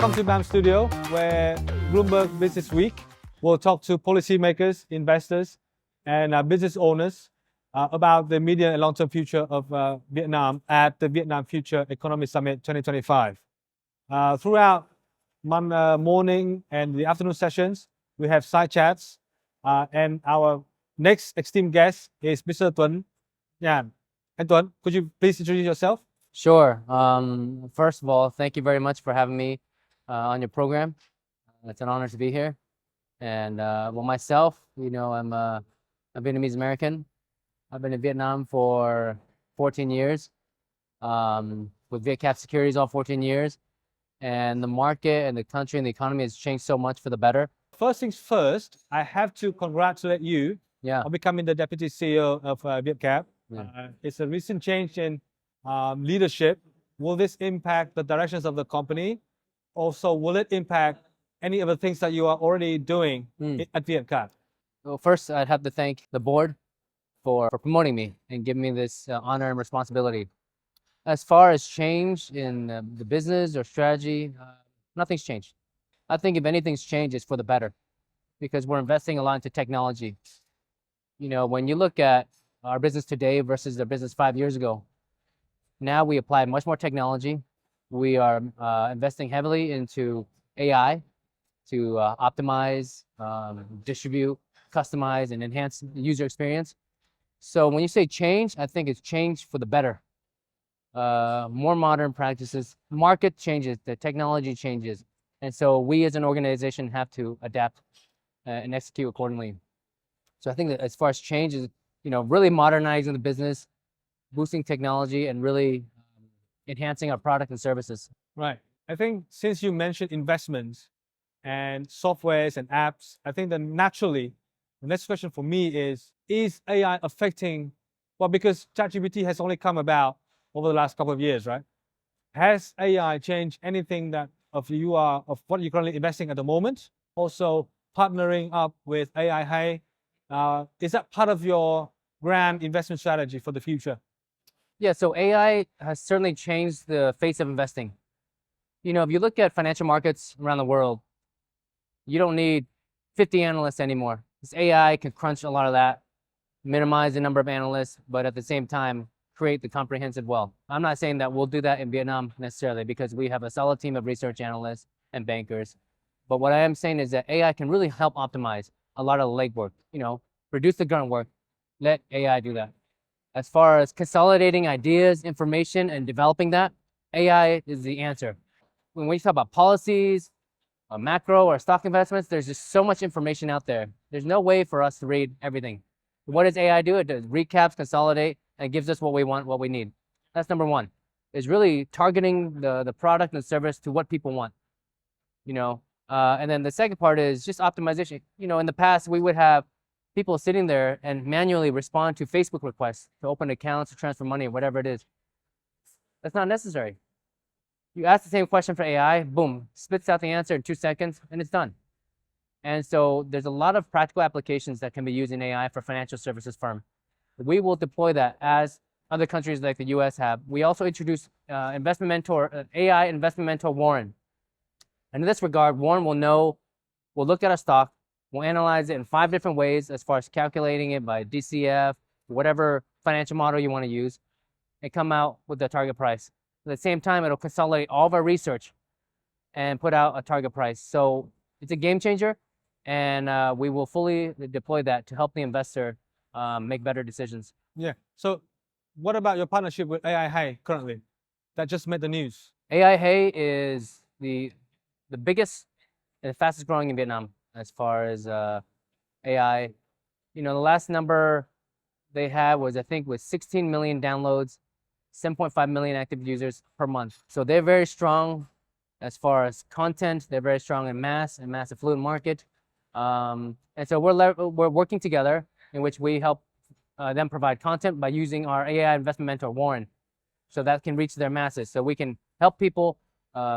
Welcome to BAM Studio, where Bloomberg Business Week will talk to policymakers, investors, and business owners about the medium and long-term future of Vietnam at the Vietnam Future Economy Summit 2025. Throughout morning and the afternoon sessions, we have side chats, and our next esteemed guest is Mr. Tuấn Nhan. And Tuấn, could you please introduce yourself? Sure. First of all, thank you very much for having me on your program. It's an honor to be here. And myself, I'm a Vietnamese American. I've been in Vietnam for 14 years, with Vietcap Securities all 14 years. And the market and the country and the economy has changed so much for the better. First things first, I have to congratulate you on becoming the Deputy CEO of Vietcap. Yeah. It's a recent change in leadership. Will this impact the directions of the company? Also, will it impact any of the things that you are already doing at Vietcap? Well, first, I'd have to thank the board for promoting me and giving me this honor and responsibility. As far as change in the business or strategy, nothing's changed. I think if anything's changed, it's for the better, because we're investing a lot into technology. When you look at our business today versus the business 5 years ago, now we apply much more technology. We are investing heavily into AI to optimize, distribute, customize, and enhance the user experience. So when you say change, I think it's change for the better. More modern practices, market changes, the technology changes. And so we as an organization have to adapt and execute accordingly. So I think that as far as change is, really modernizing the business, boosting technology, and really enhancing our product and services. Right. I think since you mentioned investments and softwares and apps, I think that naturally, the next question for me is AI affecting, because ChatGPT has only come about over the last couple of years, right? Has AI changed anything of what you're currently investing at the moment? Also, partnering up with AI Hey, is that part of your grand investment strategy for the future? Yeah, so AI has certainly changed the face of investing. If you look at financial markets around the world, you don't need 50 analysts anymore. This AI can crunch a lot of that, minimize the number of analysts, but at the same time, create the comprehensive wealth. I'm not saying that we'll do that in Vietnam necessarily, because we have a solid team of research analysts and bankers. But what I am saying is that AI can really help optimize a lot of the legwork, reduce the grunt work, let AI do that. As far as consolidating ideas, information, and developing that, AI is the answer. When we talk about policies, macro or stock investments, there's just so much information out there. There's no way for us to read everything. What does AI do? It does recaps, consolidate, and gives us what we want, what we need. That's number one. Is really targeting the product and service to what people want. And then the second part is just optimization. In the past, we would have people sitting there and manually respond to Facebook requests to open accounts, to transfer money, whatever it is. That's not necessary. You ask the same question for AI, boom, spits out the answer in 2 seconds, and it's done. And so there's a lot of practical applications that can be used in AI for financial services firm. We will deploy that as other countries like the US have. We also introduced AI investment mentor Warren. And in this regard, Warren will look at a stock, we'll analyze it in 5 different ways as far as calculating it by DCF, whatever financial model you want to use, and come out with the target price. At the same time, it'll consolidate all of our research and put out a target price. So it's a game changer, and we will fully deploy that to help the investor make better decisions. Yeah. So what about your partnership with AI Hey currently that just made the news? AI Hey is the biggest and fastest growing in Vietnam as far as AI. The last number they had was, I think, 16 million downloads, 7.5 million active users per month. So they're very strong as far as content. They're very strong in mass affluent market. And so we're working together, in which we help them provide content by using our AI investment mentor, Warren, so that can reach their masses. So we can help people,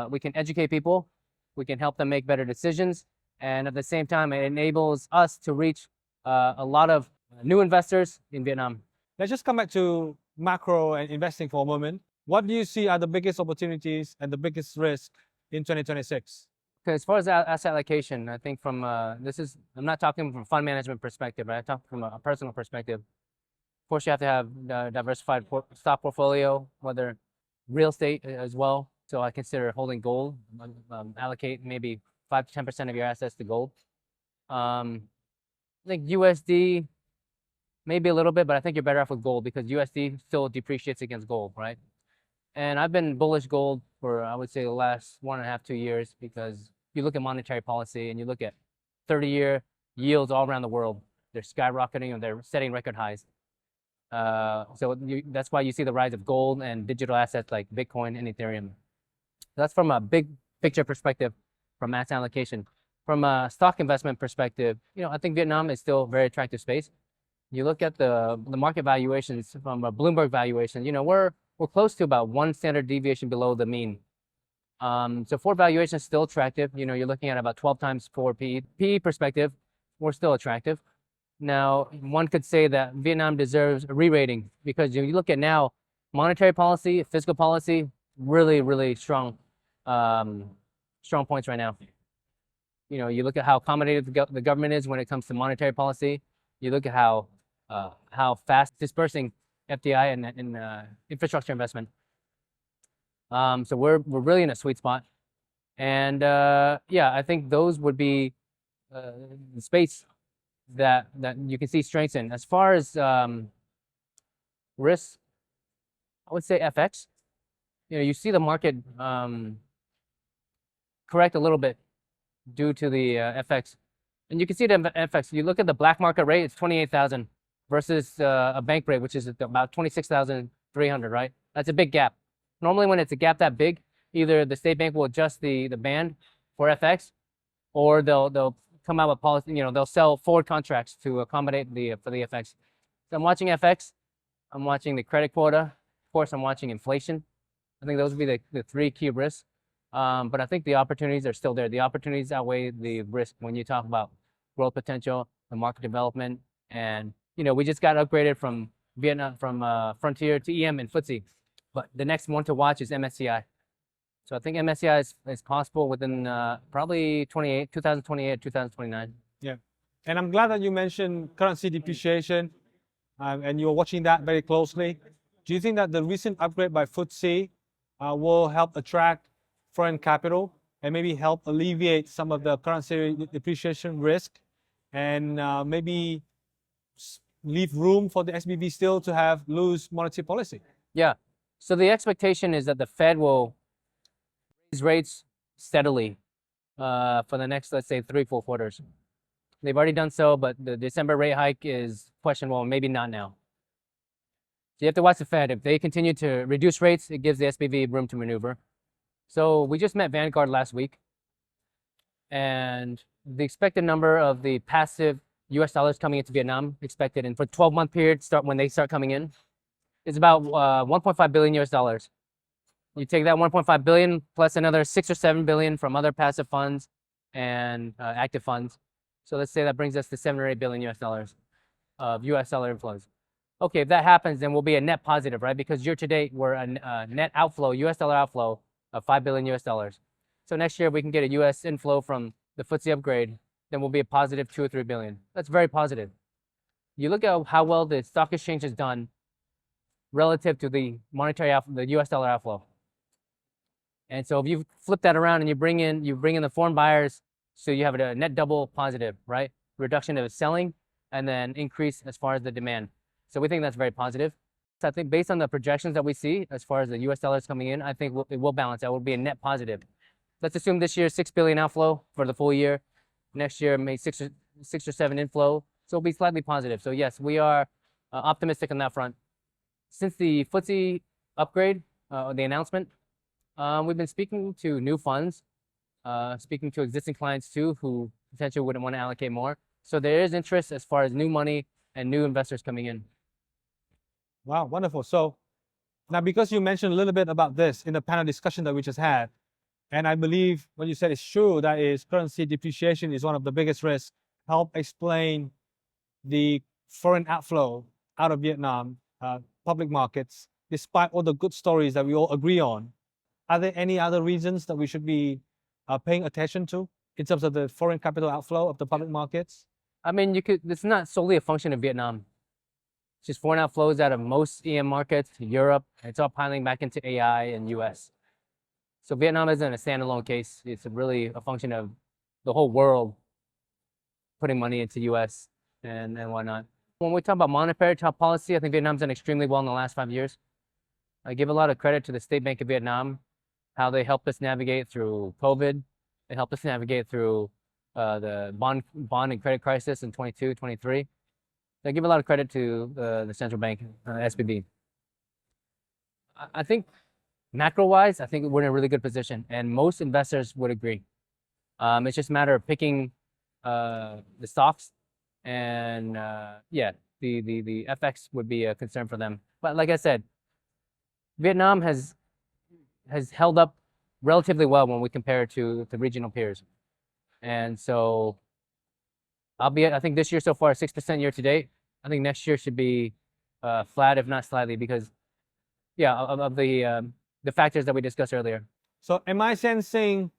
we can educate people, we can help them make better decisions, and at the same time, it enables us to reach a lot of new investors in Vietnam. Let's just come back to macro and investing for a moment. What do you see are the biggest opportunities and the biggest risks in 2026? Okay, as far as asset allocation, I think from I'm not talking from a fund management perspective, but I talk from a personal perspective. Of course, you have to have a diversified stock portfolio, whether real estate as well. So I consider holding gold, allocate maybe 5 to 10% of your assets to gold. I think USD, maybe a little bit, but I think you're better off with gold because USD still depreciates against gold, right? And I've been bullish gold for, I would say, the last 1.5, 2 years because you look at monetary policy and you look at 30-year yields all around the world. They're skyrocketing and they're setting record highs. That's why you see the rise of gold and digital assets like Bitcoin and Ethereum. That's from a big picture perspective from asset allocation. From a stock investment perspective, I think Vietnam is still a very attractive space. You look at the market valuations from a Bloomberg valuation, we're close to about 1 standard deviation below the mean. So forward valuation is still attractive. You're looking at about 12 times forward PE. PE perspective, we're still attractive. Now, one could say that Vietnam deserves a re-rating because you look at now, monetary policy, fiscal policy, really, really strong points right now. You look at how accommodative the government is when it comes to monetary policy. You look at how fast dispersing FDI and infrastructure investment. So we're really in a sweet spot, and I think those would be the space that you can see strengths in. As far as risk, I would say FX. You see the market correct a little bit due to the FX, and you can see the FX. You look at the black market rate; it's 28,000 versus a bank rate, which is about 26,300. Right? That's a big gap. Normally, when it's a gap that big, either the state bank will adjust the band for FX, or they'll come out with policy. They'll sell forward contracts to accommodate for the FX. So I'm watching FX. I'm watching the credit quota. Of course, I'm watching inflation. I think those would be the 3 key risks. But I think the opportunities are still there. The opportunities outweigh the risk when you talk about growth potential, the market development, and we just got upgraded from Vietnam, from Frontier to EM and FTSE. But the next one to watch is MSCI. So I think MSCI is possible within probably 2028, 2029. Yeah. And I'm glad that you mentioned currency depreciation and you're watching that very closely. Do you think that the recent upgrade by FTSE will help attract foreign capital and maybe help alleviate some of the currency depreciation risk and maybe leave room for the SBB still to have loose monetary policy? Yeah. So the expectation is that the Fed will raise rates steadily for the next, let's say, 3-4 quarters. They've already done so, but the December rate hike is questionable, maybe not now. So you have to watch the Fed. If they continue to reduce rates, it gives the SBB room to maneuver. So we just met Vanguard last week, and the expected number of the passive US dollars coming into Vietnam, expected in for 12-month period, when they start coming in, is about 1.5 billion US dollars. You take that 1.5 billion plus another 6 or 7 billion from other passive funds and active funds. So let's say that brings us to 7 or 8 billion US dollars of US dollar inflows. Okay, if that happens, then we'll be a net positive, right? Because year to date, we're a net outflow, US dollar outflow of 5 billion US dollars. So next year, we can get a US inflow from the FTSE upgrade, then we'll be a positive 2 or 3 billion. That's very positive. You look at how well the stock exchange has done relative to the the US dollar outflow. And so if you flip that around and you bring in the foreign buyers, so you have a net double positive, right? Reduction of selling and then increase as far as the demand. So we think that's very positive. So I think based on the projections that we see as far as the US dollars coming in, I think it will balance out. It will be a net positive. Let's assume this year 6 billion outflow for the full year. Next year, maybe 6 or 7 inflow. So it'll be slightly positive. So yes, we are optimistic on that front. Since the FTSE upgrade, the announcement, we've been speaking to new funds, speaking to existing clients too, who potentially wouldn't want to allocate more. So there is interest as far as new money and new investors coming in. Wow, wonderful. So now, because you mentioned a little bit about this in the panel discussion that we just had, and I believe what you said is true, that is currency depreciation is one of the biggest risks, help explain the foreign outflow out of Vietnam, public markets, despite all the good stories that we all agree on. are there any other reasons that we should be paying attention to in terms of the foreign capital outflow of the public markets? I mean, it's not solely a function of Vietnam. It's just foreign outflows out of most EM markets, Europe. It's all piling back into AI and US. So Vietnam isn't a standalone case. It's really a function of the whole world putting money into US and whatnot. When we talk about monetary top policy, I think Vietnam's done extremely well in the last 5 years. I give a lot of credit to the State Bank of Vietnam, how they helped us navigate through COVID. They helped us navigate through the bond and credit crisis in 22, 23. I give a lot of credit to the central bank, SBB. I think macro-wise, I think we're in a really good position, and most investors would agree. It's just a matter of picking the stocks, and yeah, the FX would be a concern for them. But like I said, Vietnam has held up relatively well when we compare it to the regional peers. And so I think this year so far 6% year to date. I think next year should be flat, if not slightly, because yeah, of the factors that we discussed earlier. So am I sensing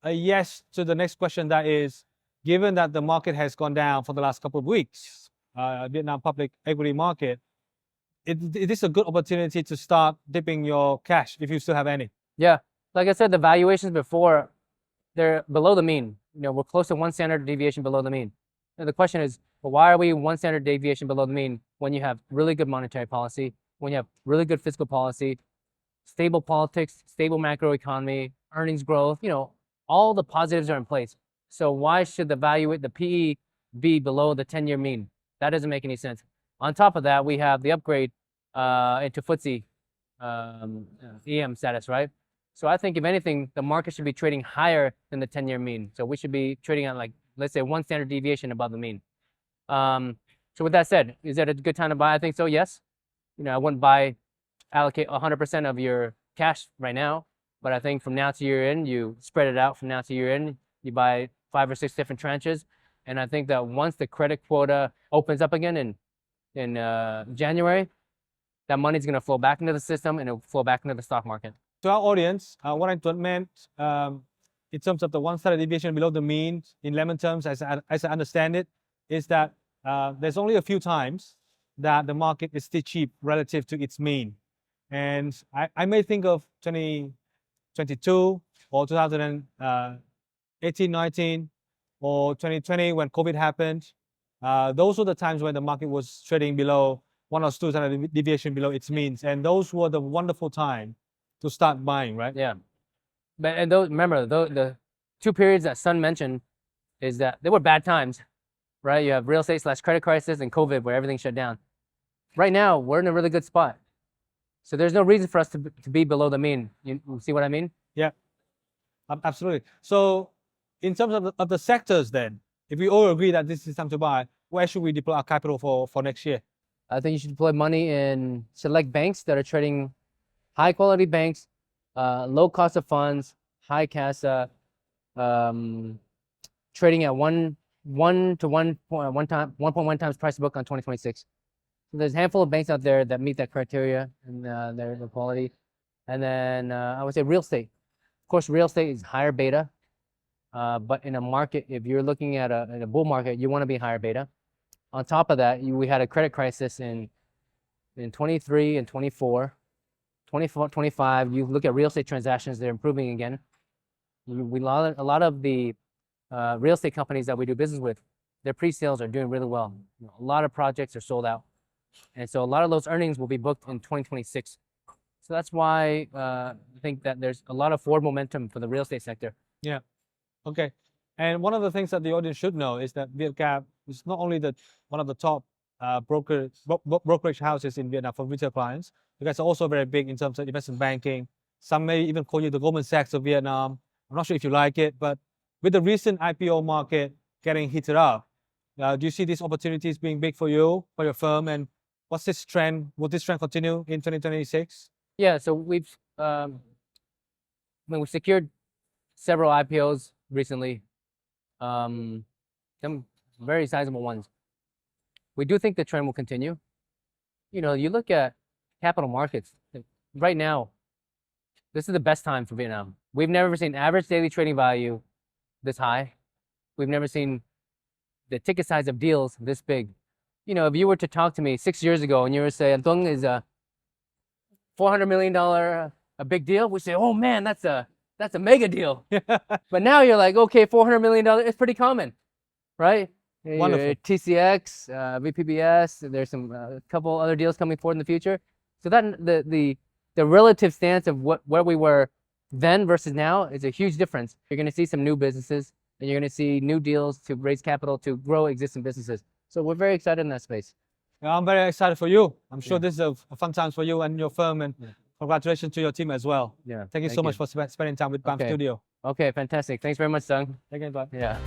a yes to the next question, that is, given that the market has gone down for the last couple of weeks, Vietnam public equity market, it is a good opportunity to start dipping your cash if you still have any? Yeah, like I said, the valuations before, they're below the mean. You know, we're close to one standard deviation below the mean. And the question is, well, why are we one standard deviation below the mean when you have really good monetary policy, when you have really good fiscal policy, stable politics, stable macroeconomy, earnings growth, you know, all the positives are in place. So why should the PE be below the 10-year mean? That doesn't make any sense. On top of that, we have the upgrade into FTSE EM status, right? So I think if anything, the market should be trading higher than the 10-year mean. So we should be trading at, like, let's say, one standard deviation above the mean. So with that said, is that a good time to buy? I think so, yes. You know, I wouldn't allocate 100% of your cash right now, but I think from now to year end, you spread it out. From now to year end, you buy 5 or 6 different tranches. And I think that once the credit quota opens up again in January, that money's going to flow back into the system and it'll flow back into the stock market. To our audience, what I meant in terms of the one standard deviation below the mean, in layman terms, as I understand it, is that there's only a few times that the market is still cheap relative to its mean. And I may think of 2022 or 2018, 19, or 2020 when COVID happened. Those were the times when the market was trading below 1 or 2 standard deviation below its means. And those were the wonderful time to start buying, right? Yeah. But and those, remember, the 2 periods that Sun mentioned is that they were bad times, right? You have real estate / credit crisis and COVID where everything shut down. Right now, we're in a really good spot. So there's no reason for us to be below the mean. You see what I mean? Yeah, absolutely. So in terms of the sectors then, if we all agree that this is time to buy, where should we deploy our capital for next year? I think you should deploy money in select banks that are trading high quality banks, low cost of funds, high CASA, trading at 1.1 times price to book on 2026. So there's a handful of banks out there that meet that criteria and their quality. And then I would say real estate. Of course, real estate is higher beta, but in a market, if you're looking at a bull market, you want to be higher beta. On top of that, we had a credit crisis in 23 and 24. 24, 25, you look at real estate transactions, they're improving again. A lot of the real estate companies that we do business with, their pre-sales are doing really well. A lot of projects are sold out. And so a lot of those earnings will be booked in 2026. So that's why I think that there's a lot of forward momentum for the real estate sector. Yeah. Okay. And one of the things that the audience should know is that Vietcap is not only one of the top brokerage houses in Vietnam for retail clients. You guys are also very big in terms of investment banking. Some may even call you the Goldman Sachs of Vietnam. I'm not sure if you like it, but with the recent IPO market getting heated up, do you see these opportunities being big for you, for your firm? And what's this trend? Will this trend continue in 2026? Yeah, so we've secured several IPOs recently, some very sizable ones. We do think the trend will continue. You know, you look at capital markets right now, This is the best time for Vietnam. We've never seen average daily trading value this high. We've never seen the ticket size of deals this big. You know, if you were to talk to me 6 years ago and you were to say, Tuấn, is a $400 million a big deal? We say, oh man, that's a mega deal. But now you're like, okay, $400 million, it's pretty common, right? Wonderful. TCX, VPBS, there's some couple other deals coming forward in the future. So that the relative stance of where we were then versus now is a huge difference. You're going to see some new businesses, and you're going to see new deals to raise capital to grow existing businesses. So we're very excited in that space. Yeah, I'm very excited for you. I'm sure this is a fun time for you and your firm, and congratulations to your team as well. Yeah. Thank you so much for spending time with BAM Okay. Studio. Okay, fantastic. Thanks very much, Sung. Thank you. Bye. Yeah.